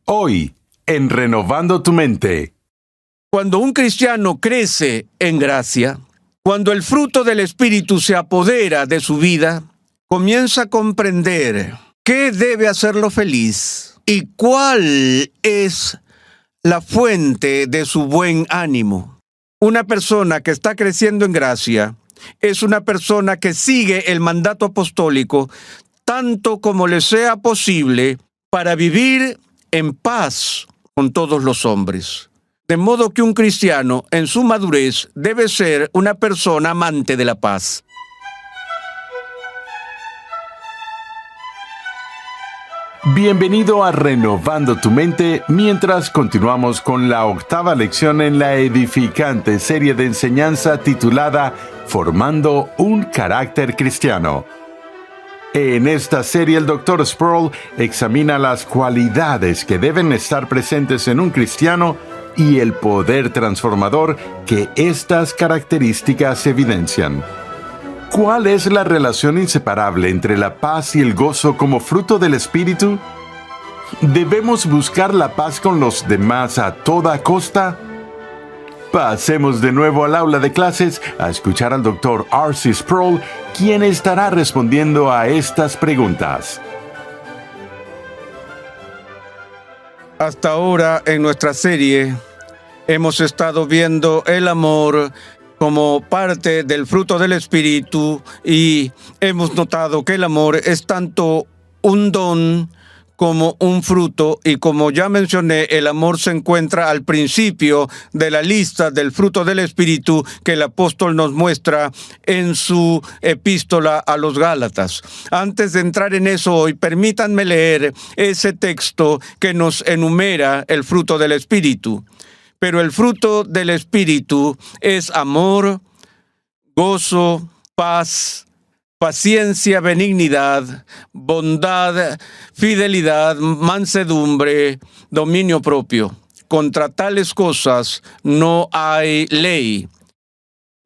Hoy, en Renovando tu Mente. Cuando un cristiano crece en gracia, cuando el fruto del Espíritu se apodera de su vida, comienza a comprender qué debe hacerlo feliz y cuál es la fuente de su buen ánimo. Una persona que está creciendo en gracia es una persona que sigue el mandato apostólico tanto como le sea posible para vivir en paz con todos los hombres. De modo que un cristiano, en su madurez, debe ser una persona amante de la paz. Bienvenido a Renovando tu Mente, mientras continuamos con la 8ª lección en la edificante serie de enseñanza titulada Formando un carácter cristiano. En esta serie, el Dr. Sproul examina las cualidades que deben estar presentes en un cristiano y el poder transformador que estas características evidencian. ¿Cuál es la relación inseparable entre la paz y el gozo como fruto del Espíritu? ¿Debemos buscar la paz con los demás a toda costa? Pasemos de nuevo al aula de clases a escuchar al Dr. R.C. Sproul, quien estará respondiendo a estas preguntas. Hasta ahora, en nuestra serie, hemos estado viendo el amor como parte del fruto del Espíritu y hemos notado que el amor es tanto un don como un fruto, y como ya mencioné, el amor se encuentra al principio de la lista del fruto del Espíritu que el apóstol nos muestra en su epístola a los Gálatas. Antes de entrar en eso hoy, permítanme leer ese texto que nos enumera el fruto del Espíritu. Pero el fruto del Espíritu es amor, gozo, paz, paciencia, benignidad, bondad, fidelidad, mansedumbre, dominio propio. Contra tales cosas no hay ley.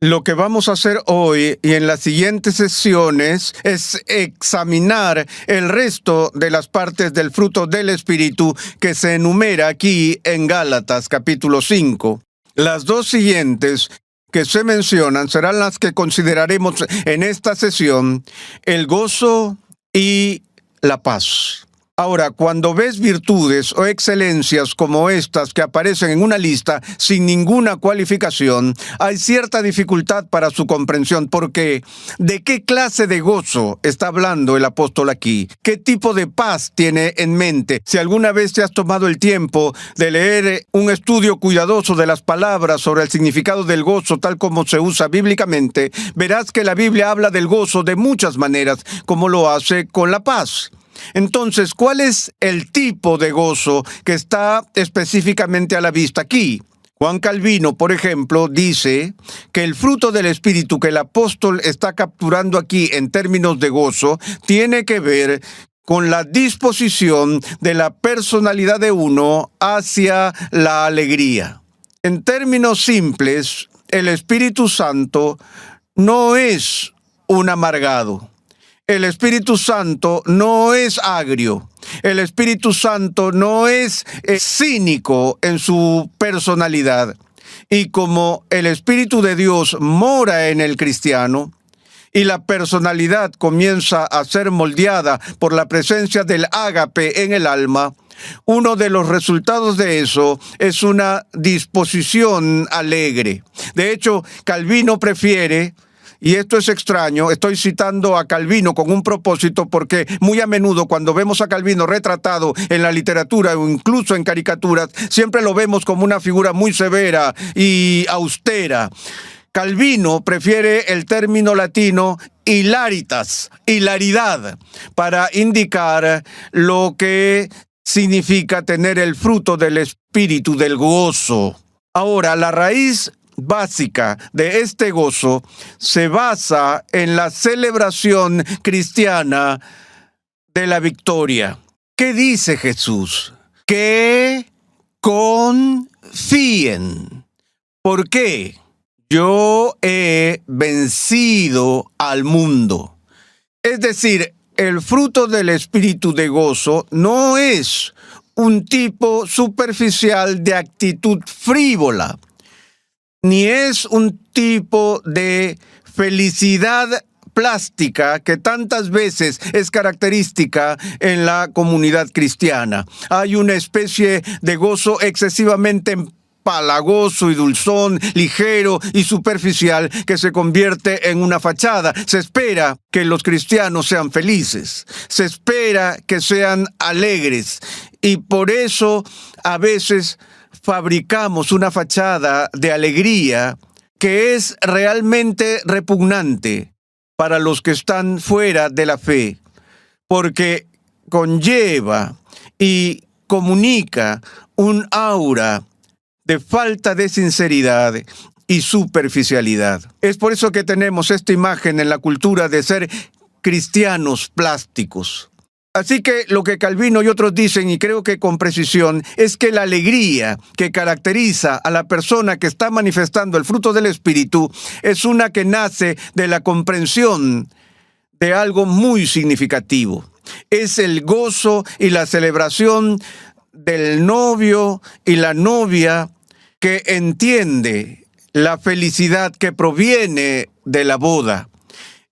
Lo que vamos a hacer hoy y en las siguientes sesiones es examinar el resto de las partes del fruto del Espíritu que se enumera aquí en Gálatas capítulo 5. Las dos siguientes que se mencionan serán las que consideraremos en esta sesión: el gozo y la paz. Ahora, cuando ves virtudes o excelencias como estas que aparecen en una lista sin ninguna cualificación, hay cierta dificultad para su comprensión, porque ¿de qué clase de gozo está hablando el apóstol aquí? ¿Qué tipo de paz tiene en mente? Si alguna vez te has tomado el tiempo de leer un estudio cuidadoso de las palabras sobre el significado del gozo tal como se usa bíblicamente, verás que la Biblia habla del gozo de muchas maneras, como lo hace con la paz. Entonces, ¿cuál es el tipo de gozo que está específicamente a la vista aquí? Juan Calvino, por ejemplo, dice que el fruto del Espíritu que el apóstol está capturando aquí en términos de gozo tiene que ver con la disposición de la personalidad de uno hacia la alegría. En términos simples, el Espíritu Santo no es un amargado. El Espíritu Santo no es agrio. El Espíritu Santo no es cínico en su personalidad. Y como el Espíritu de Dios mora en el cristiano y la personalidad comienza a ser moldeada por la presencia del ágape en el alma, uno de los resultados de eso es una disposición alegre. De hecho, Calvino prefiere, y esto es extraño, estoy citando a Calvino con un propósito, porque muy a menudo cuando vemos a Calvino retratado en la literatura o incluso en caricaturas, siempre lo vemos como una figura muy severa y austera. Calvino prefiere el término latino hilaritas, hilaridad, para indicar lo que significa tener el fruto del Espíritu, del gozo. Ahora, la raíz básica de este gozo se basa en la celebración cristiana de la victoria. ¿Qué dice Jesús? Que confíen. ¿Por qué? Yo he vencido al mundo. Es decir, el fruto del espíritu de gozo no es un tipo superficial de actitud frívola, ni es un tipo de felicidad plástica que tantas veces es característica en la comunidad cristiana. Hay una especie de gozo excesivamente empalagoso y dulzón, ligero y superficial, que se convierte en una fachada. Se espera que los cristianos sean felices, se espera que sean alegres, y por eso a veces fabricamos una fachada de alegría que es realmente repugnante para los que están fuera de la fe, porque conlleva y comunica un aura de falta de sinceridad y superficialidad. Es por eso que tenemos esta imagen en la cultura de ser cristianos plásticos. Así que lo que Calvino y otros dicen, y creo que con precisión, es que la alegría que caracteriza a la persona que está manifestando el fruto del Espíritu es una que nace de la comprensión de algo muy significativo. Es el gozo y la celebración del novio y la novia que entiende la felicidad que proviene de la boda.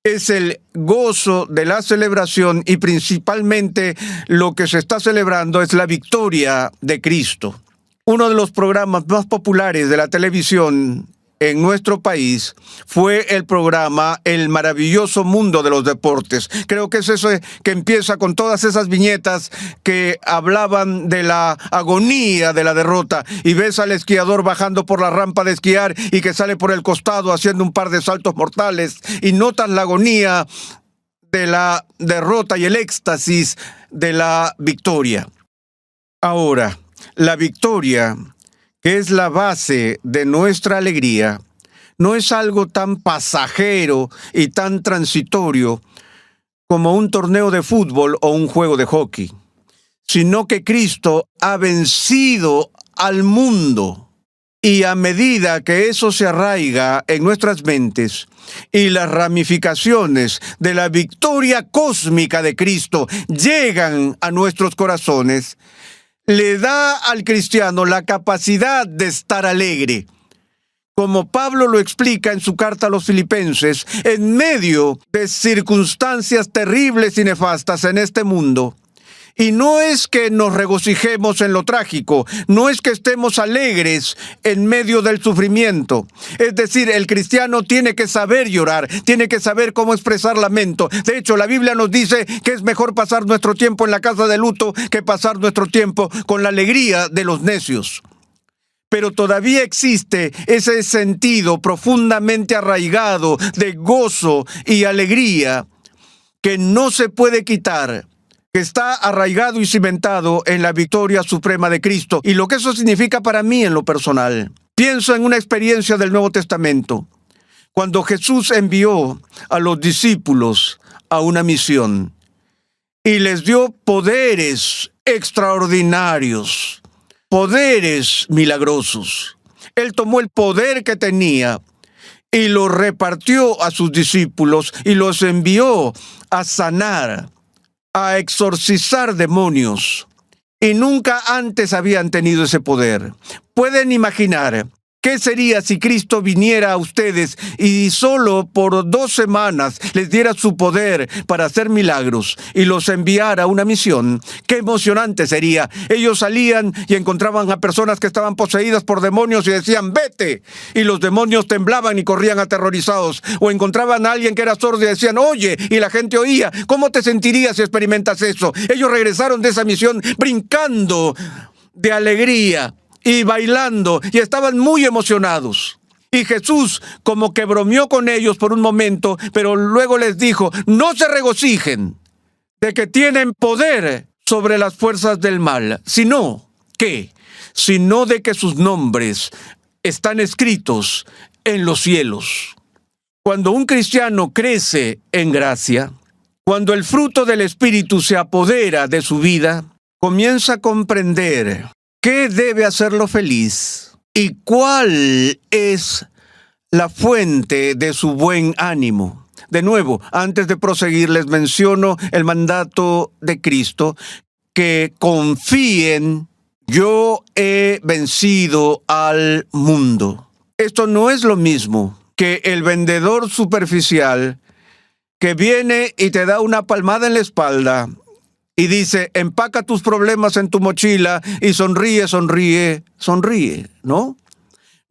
Es el gozo de la celebración, y principalmente lo que se está celebrando es la victoria de Cristo. Uno de los programas más populares de la televisión en nuestro país fue el programa El maravilloso mundo de los deportes. Creo que es eso que empieza con todas esas viñetas que hablaban de la agonía de la derrota, y ves al esquiador bajando por la rampa de esquiar y que sale por el costado haciendo un par de saltos mortales, y notas la agonía de la derrota y el éxtasis de la victoria. Ahora, la victoria, que es la base de nuestra alegría, no es algo tan pasajero y tan transitorio como un torneo de fútbol o un juego de hockey, sino que Cristo ha vencido al mundo. Y a medida que eso se arraiga en nuestras mentes y las ramificaciones de la victoria cósmica de Cristo llegan a nuestros corazones, le da al cristiano la capacidad de estar alegre. Como Pablo lo explica en su carta a los Filipenses, en medio de circunstancias terribles y nefastas en este mundo. Y no es que nos regocijemos en lo trágico, no es que estemos alegres en medio del sufrimiento. Es decir, el cristiano tiene que saber llorar, tiene que saber cómo expresar lamento. De hecho, la Biblia nos dice que es mejor pasar nuestro tiempo en la casa de luto que pasar nuestro tiempo con la alegría de los necios. Pero todavía existe ese sentido profundamente arraigado de gozo y alegría que no se puede quitar, que está arraigado y cimentado en la victoria suprema de Cristo. Y lo que eso significa para mí en lo personal. Pienso en una experiencia del Nuevo Testamento, cuando Jesús envió a los discípulos a una misión y les dio poderes extraordinarios, poderes milagrosos. Él tomó el poder que tenía y lo repartió a sus discípulos y los envió a sanar, a exorcizar demonios, y nunca antes habían tenido ese poder. Pueden imaginar qué sería si Cristo viniera a ustedes y solo por 2 semanas les diera su poder para hacer milagros y los enviara a una misión. Qué emocionante sería. Ellos salían y encontraban a personas que estaban poseídas por demonios y decían, vete, y los demonios temblaban y corrían aterrorizados. O encontraban a alguien que era sordo y decían, oye, y la gente oía. ¿Cómo te sentirías si experimentas eso? Ellos regresaron de esa misión brincando de alegría y bailando, y estaban muy emocionados. Y Jesús como que bromeó con ellos por un momento, pero luego les dijo, no se regocijen de que tienen poder sobre las fuerzas del mal, sino ¿qué? Sino de que sus nombres están escritos en los cielos. Cuando un cristiano crece en gracia, cuando el fruto del Espíritu se apodera de su vida, comienza a comprender qué debe hacerlo feliz y cuál es la fuente de su buen ánimo. De nuevo, antes de proseguir, les menciono el mandato de Cristo, que confíen, yo he vencido al mundo. Esto no es lo mismo que el vendedor superficial que viene y te da una palmada en la espalda y dice, empaca tus problemas en tu mochila y sonríe, sonríe, sonríe, ¿no?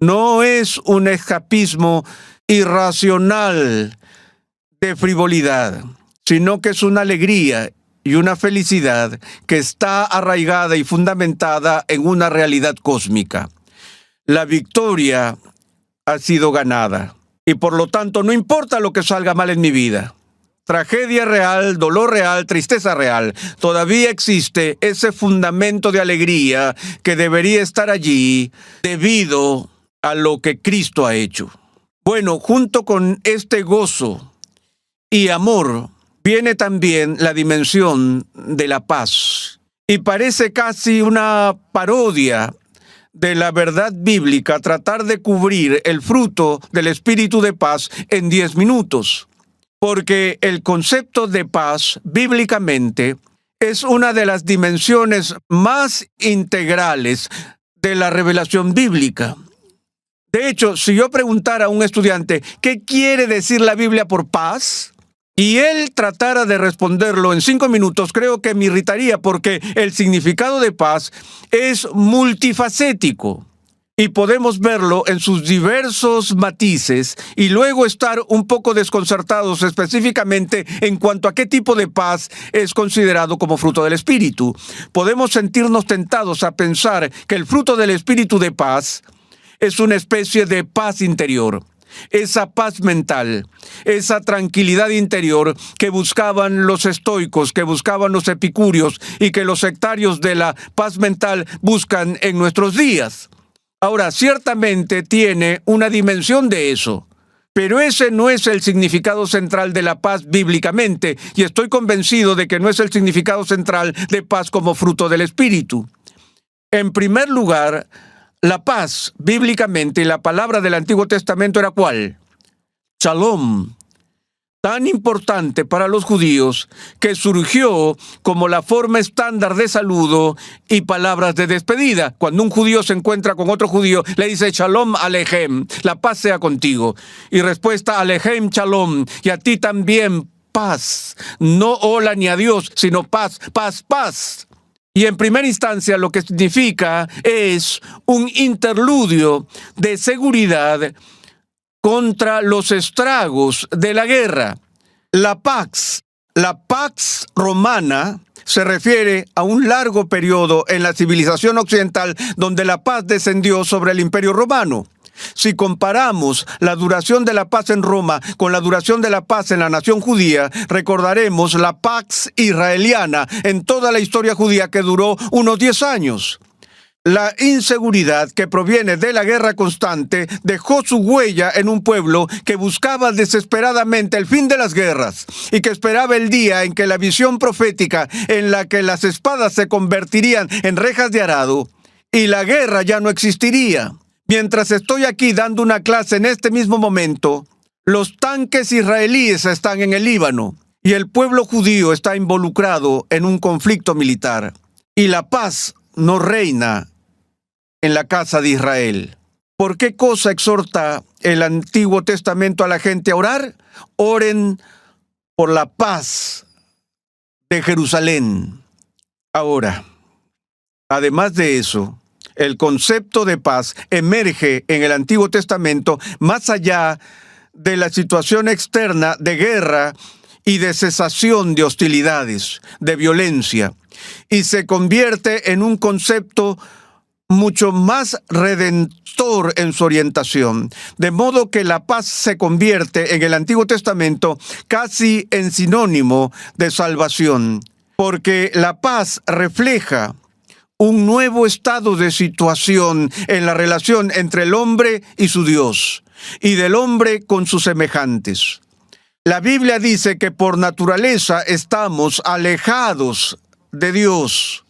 No es un escapismo irracional de frivolidad, sino que es una alegría y una felicidad que está arraigada y fundamentada en una realidad cósmica. La victoria ha sido ganada y por lo tanto no importa lo que salga mal en mi vida. Tragedia real, dolor real, tristeza real. Todavía existe ese fundamento de alegría que debería estar allí debido a lo que Cristo ha hecho. Bueno, junto con este gozo y amor viene también la dimensión de la paz. Y parece casi una parodia de la verdad bíblica tratar de cubrir el fruto del espíritu de paz en 10 minutos. Porque el concepto de paz, bíblicamente, es una de las dimensiones más integrales de la revelación bíblica. De hecho, si yo preguntara a un estudiante, ¿qué quiere decir la Biblia por paz? Y él tratara de responderlo en 5 minutos, creo que me irritaría porque el significado de paz es multifacético. Y podemos verlo en sus diversos matices y luego estar un poco desconcertados específicamente en cuanto a qué tipo de paz es considerado como fruto del Espíritu. Podemos sentirnos tentados a pensar que el fruto del Espíritu de paz es una especie de paz interior. Esa paz mental, esa tranquilidad interior que buscaban los estoicos, que buscaban los epicúreos y que los sectarios de la paz mental buscan en nuestros días. Ahora, ciertamente tiene una dimensión de eso, pero ese no es el significado central de la paz bíblicamente, y estoy convencido de que no es el significado central de paz como fruto del Espíritu. En primer lugar, la paz bíblicamente, y la palabra del Antiguo Testamento era ¿cuál? Shalom. Tan importante para los judíos que surgió como la forma estándar de saludo y palabras de despedida. Cuando un judío se encuentra con otro judío, le dice Shalom Alejem, la paz sea contigo. Y respuesta Alejem Shalom, y a ti también paz. No hola ni adiós, sino paz, paz, paz. Y en primera instancia lo que significa es un interludio de seguridad contra los estragos de la guerra. La pax romana se refiere a un largo periodo en la civilización occidental donde la paz descendió sobre el Imperio Romano. Si comparamos la duración de la paz en Roma con la duración de la paz en la nación judía, recordaremos la pax israeliana en toda la historia judía que duró unos 10 años. La inseguridad que proviene de la guerra constante dejó su huella en un pueblo que buscaba desesperadamente el fin de las guerras y que esperaba el día en que la visión profética en la que las espadas se convertirían en rejas de arado y la guerra ya no existiría. Mientras estoy aquí dando una clase en este mismo momento, los tanques israelíes están en el Líbano y el pueblo judío está involucrado en un conflicto militar. Y la paz no reina en la casa de Israel. ¿Por qué cosa exhorta el Antiguo Testamento a la gente a orar? Oren por la paz de Jerusalén. Ahora, además de eso, el concepto de paz emerge en el Antiguo Testamento más allá de la situación externa de guerra y de cesación de hostilidades, de violencia, y se convierte en un concepto mucho más redentor en su orientación, de modo que la paz se convierte en el Antiguo Testamento casi en sinónimo de salvación, porque la paz refleja un nuevo estado de situación en la relación entre el hombre y su Dios, y del hombre con sus semejantes. La Biblia dice que por naturaleza estamos alejados de Dios,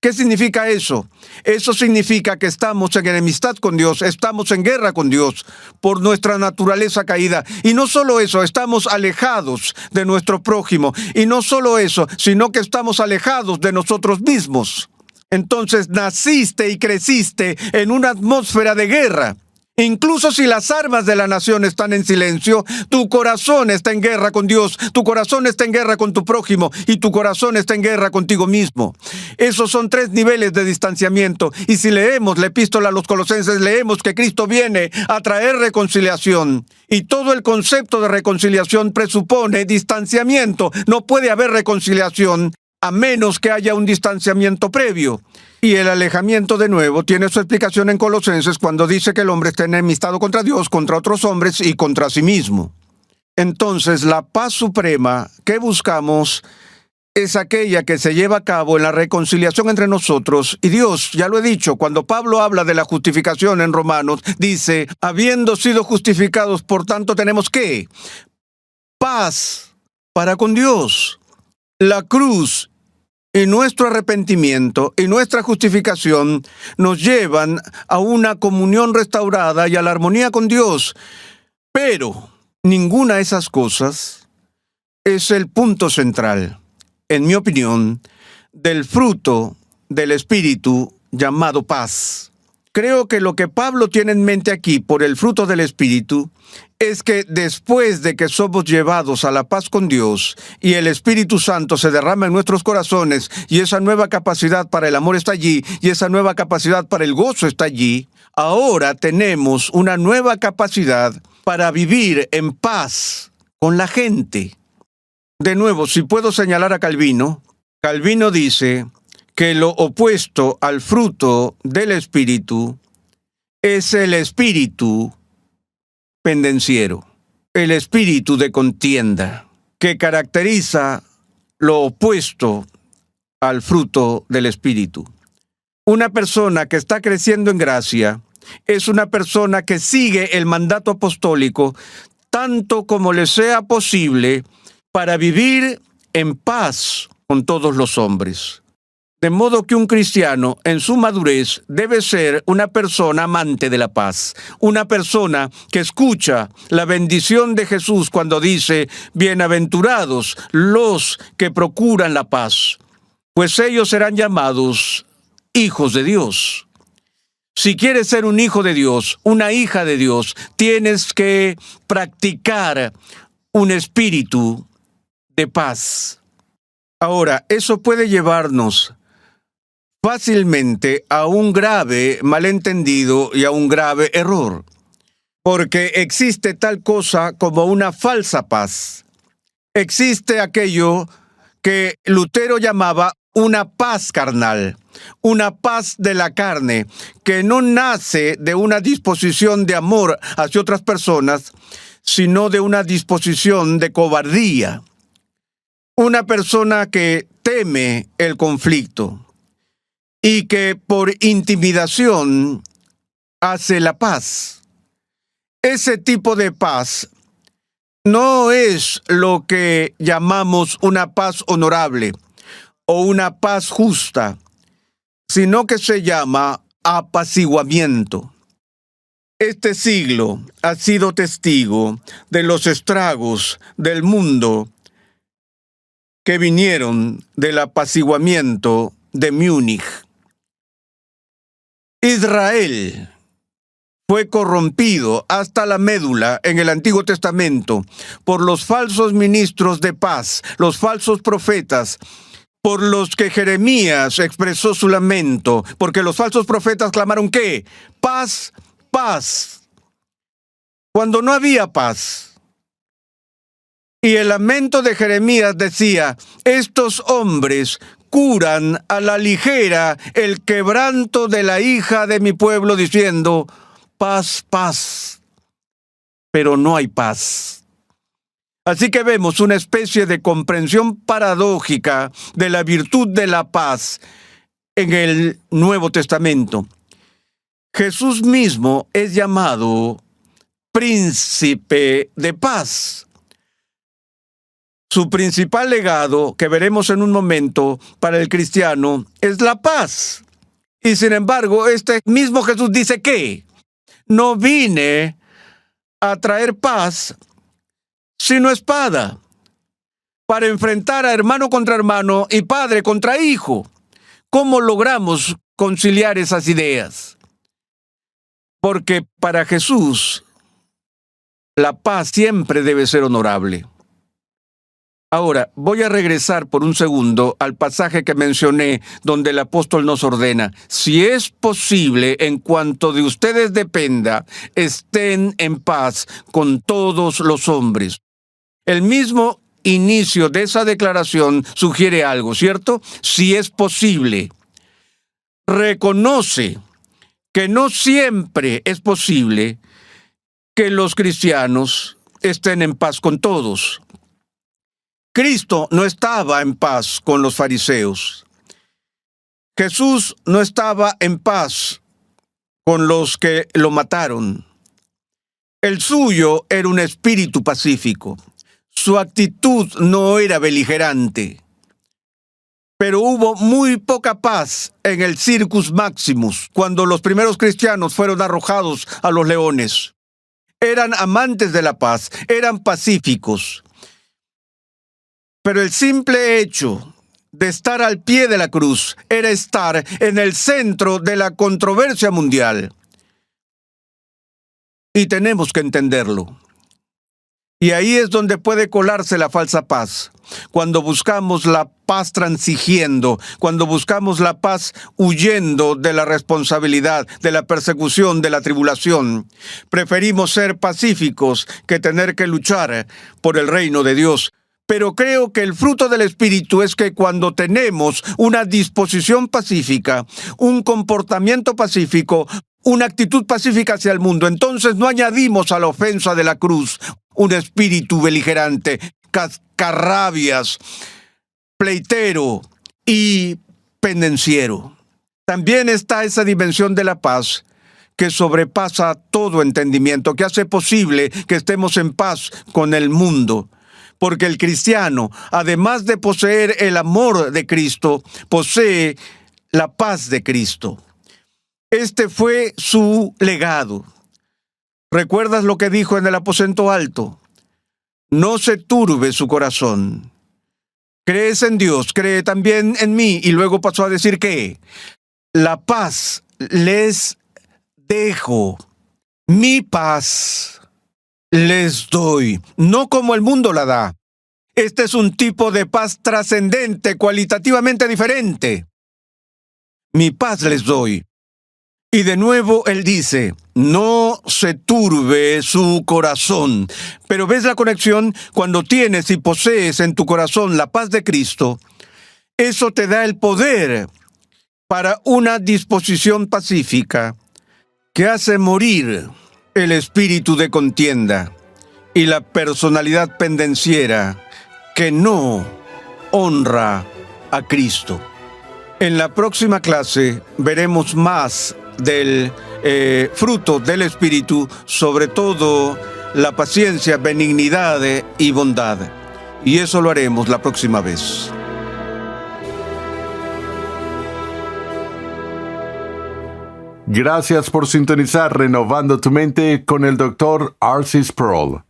¿Qué significa eso? Eso significa que estamos en enemistad con Dios, estamos en guerra con Dios por nuestra naturaleza caída. Y no solo eso, estamos alejados de nuestro prójimo. Y no solo eso, sino que estamos alejados de nosotros mismos. Entonces naciste y creciste en una atmósfera de guerra. Incluso si las armas de la nación están en silencio, tu corazón está en guerra con Dios, tu corazón está en guerra con tu prójimo y tu corazón está en guerra contigo mismo. Esos son 3 niveles de distanciamiento. Y si leemos la epístola a los Colosenses, leemos que Cristo viene a traer reconciliación. Y todo el concepto de reconciliación presupone distanciamiento. No puede haber reconciliación a menos que haya un distanciamiento previo. Y el alejamiento, de nuevo, tiene su explicación en Colosenses cuando dice que el hombre está enemistado contra Dios, contra otros hombres y contra sí mismo. Entonces, la paz suprema que buscamos es aquella que se lleva a cabo en la reconciliación entre nosotros y Dios. Ya lo he dicho, cuando Pablo habla de la justificación en Romanos, dice, habiendo sido justificados, por tanto, tenemos ¿qué? Paz para con Dios. La cruz y nuestro arrepentimiento y nuestra justificación nos llevan a una comunión restaurada y a la armonía con Dios. Pero ninguna de esas cosas es el punto central, en mi opinión, del fruto del Espíritu llamado paz. Creo que lo que Pablo tiene en mente aquí por el fruto del Espíritu es que después de que somos llevados a la paz con Dios y el Espíritu Santo se derrama en nuestros corazones y esa nueva capacidad para el amor está allí y esa nueva capacidad para el gozo está allí, ahora tenemos una nueva capacidad para vivir en paz con la gente. De nuevo, si puedo señalar a Calvino, Calvino dice que lo opuesto al fruto del Espíritu es el espíritu pendenciero, el espíritu de contienda, que caracteriza lo opuesto al fruto del Espíritu. Una persona que está creciendo en gracia es una persona que sigue el mandato apostólico tanto como le sea posible para vivir en paz con todos los hombres. De modo que un cristiano en su madurez debe ser una persona amante de la paz, una persona que escucha la bendición de Jesús cuando dice, bienaventurados los que procuran la paz, pues ellos serán llamados hijos de Dios. Si quieres ser un hijo de Dios, una hija de Dios, tienes que practicar un espíritu de paz. Ahora, eso puede llevarnos fácilmente a un grave malentendido y a un grave error, porque existe tal cosa como una falsa paz. Existe aquello que Lutero llamaba una paz carnal, una paz de la carne, que no nace de una disposición de amor hacia otras personas, sino de una disposición de cobardía. Una persona que teme el conflicto y que por intimidación hace la paz. Ese tipo de paz no es lo que llamamos una paz honorable o una paz justa, sino que se llama apaciguamiento. Este siglo ha sido testigo de los estragos del mundo que vinieron del apaciguamiento de Múnich. Israel fue corrompido hasta la médula en el Antiguo Testamento por los falsos ministros de paz, los falsos profetas, por los que Jeremías expresó su lamento, porque los falsos profetas clamaron ¿qué? Paz, paz, cuando no había paz. Y el lamento de Jeremías decía, estos hombres curan a la ligera el quebranto de la hija de mi pueblo, diciendo, paz, paz, pero no hay paz. Así que vemos una especie de comprensión paradójica de la virtud de la paz en el Nuevo Testamento. Jesús mismo es llamado príncipe de paz. Su principal legado, que veremos en un momento, para el cristiano, es la paz. Y sin embargo, este mismo Jesús dice que no vine a traer paz, sino espada, para enfrentar a hermano contra hermano y padre contra hijo. ¿Cómo logramos conciliar esas ideas? Porque para Jesús, la paz siempre debe ser honorable. Ahora, voy a regresar por un segundo al pasaje que mencioné, donde el apóstol nos ordena: si es posible, en cuanto de ustedes dependa, estén en paz con todos los hombres. El mismo inicio de esa declaración sugiere algo, ¿cierto? Si es posible. Reconoce que no siempre es posible que los cristianos estén en paz con todos. Cristo no estaba en paz con los fariseos. Jesús no estaba en paz con los que lo mataron. El suyo era un espíritu pacífico. Su actitud no era beligerante. Pero hubo muy poca paz en el Circus Maximus, cuando los primeros cristianos fueron arrojados a los leones. Eran amantes de la paz, eran pacíficos. Pero el simple hecho de estar al pie de la cruz era estar en el centro de la controversia mundial. Y tenemos que entenderlo. Y ahí es donde puede colarse la falsa paz. Cuando buscamos la paz transigiendo, cuando buscamos la paz huyendo de la responsabilidad, de la persecución, de la tribulación. Preferimos ser pacíficos que tener que luchar por el reino de Dios. Pero creo que el fruto del Espíritu es que cuando tenemos una disposición pacífica, un comportamiento pacífico, una actitud pacífica hacia el mundo, entonces no añadimos a la ofensa de la cruz un espíritu beligerante, cascarrabias, pleitero y pendenciero. También está esa dimensión de la paz que sobrepasa todo entendimiento, que hace posible que estemos en paz con el mundo. Porque el cristiano, además de poseer el amor de Cristo, posee la paz de Cristo. Este fue su legado. ¿Recuerdas lo que dijo en el aposento alto? No se turbe su corazón. Crees en Dios, cree también en mí. Y luego pasó a decir que la paz les dejo, mi paz les doy, no como el mundo la da. Este es un tipo de paz trascendente, cualitativamente diferente. Mi paz les doy. Y de nuevo él dice, no se turbe su corazón. Pero ¿ves la conexión? Cuando tienes y posees en tu corazón la paz de Cristo, eso te da el poder para una disposición pacífica que hace morir el espíritu de contienda y la personalidad pendenciera que no honra a Cristo. En la próxima clase veremos más del fruto del Espíritu, sobre todo la paciencia, benignidad y bondad. Y eso lo haremos la próxima vez. Gracias por sintonizar Renovando tu Mente con el Dr. R.C. Sproul.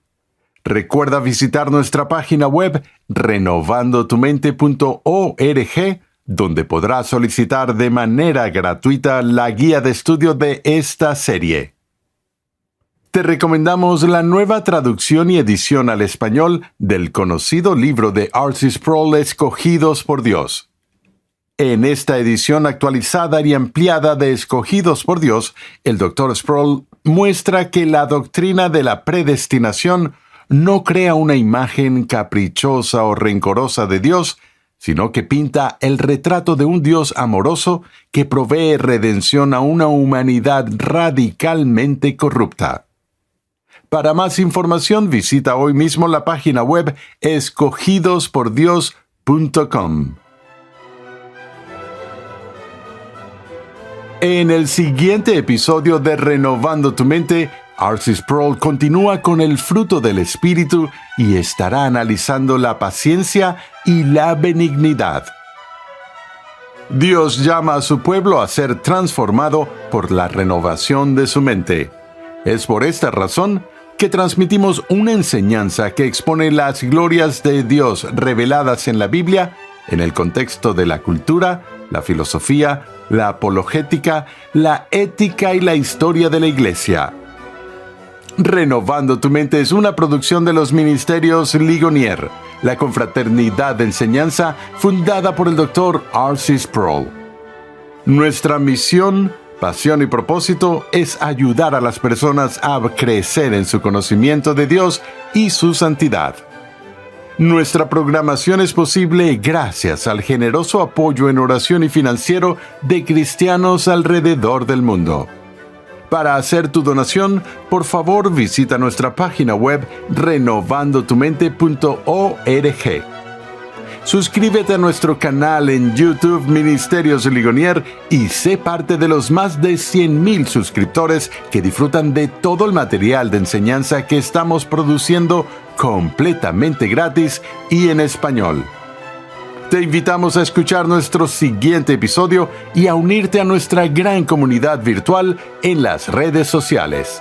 Recuerda visitar nuestra página web renovandotumente.org, donde podrás solicitar de manera gratuita la guía de estudio de esta serie. Te recomendamos la nueva traducción y edición al español del conocido libro de R.C. Sproul, Escogidos por Dios. En esta edición actualizada y ampliada de Escogidos por Dios, el Dr. Sproul muestra que la doctrina de la predestinación no crea una imagen caprichosa o rencorosa de Dios, sino que pinta el retrato de un Dios amoroso que provee redención a una humanidad radicalmente corrupta. Para más información, visita hoy mismo la página web escogidospordios.com. En el siguiente episodio de Renovando tu Mente, R.C. Sproul continúa con el fruto del Espíritu y estará analizando la paciencia y la benignidad. Dios llama a su pueblo a ser transformado por la renovación de su mente. Es por esta razón que transmitimos una enseñanza que expone las glorias de Dios reveladas en la Biblia en el contexto de la cultura, la filosofía, la apologética, la ética y la historia de la Iglesia. Renovando tu mente es una producción de los Ministerios Ligonier, la confraternidad de enseñanza fundada por el Dr. R.C. Sproul. Nuestra misión, pasión y propósito es ayudar a las personas a crecer en su conocimiento de Dios y su santidad. Nuestra programación es posible gracias al generoso apoyo en oración y financiero de cristianos alrededor del mundo. Para hacer tu donación, por favor visita nuestra página web renovandotumente.org. Suscríbete a nuestro canal en YouTube Ministerios Ligonier y sé parte de los más de 100,000 suscriptores que disfrutan de todo el material de enseñanza que estamos produciendo completamente gratis y en español. Te invitamos a escuchar nuestro siguiente episodio y a unirte a nuestra gran comunidad virtual en las redes sociales.